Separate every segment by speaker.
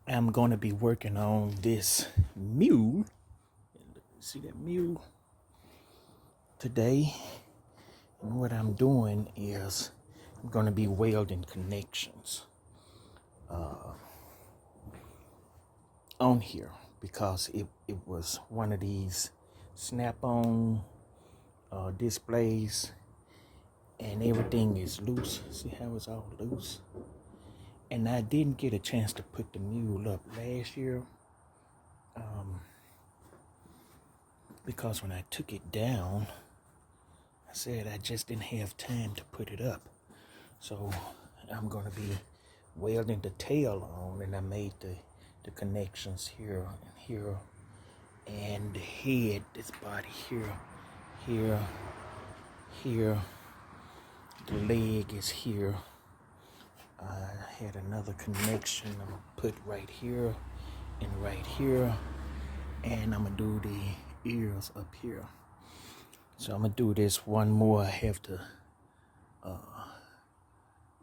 Speaker 1: I'm going to be working on this mule. See that mule today? And what I'm doing is I'm going to be welding connections on here because it was one of these snap-on displays and everything is loose. See how it's all loose? And I didn't get a chance to put the mule up last year because when I took it down, I said I just didn't have time to put it up. So I'm going to be welding the tail on, and I made the connections here and here, and the head, this body here, here, here, the leg is here. I had another connection I'm gonna put right here and right here, and I'm gonna do the ears up here. So I'm gonna do this one more. I have to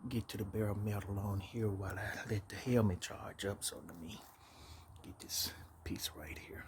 Speaker 1: get to the bare metal on here while I let the helmet charge up. So let me get this piece right here.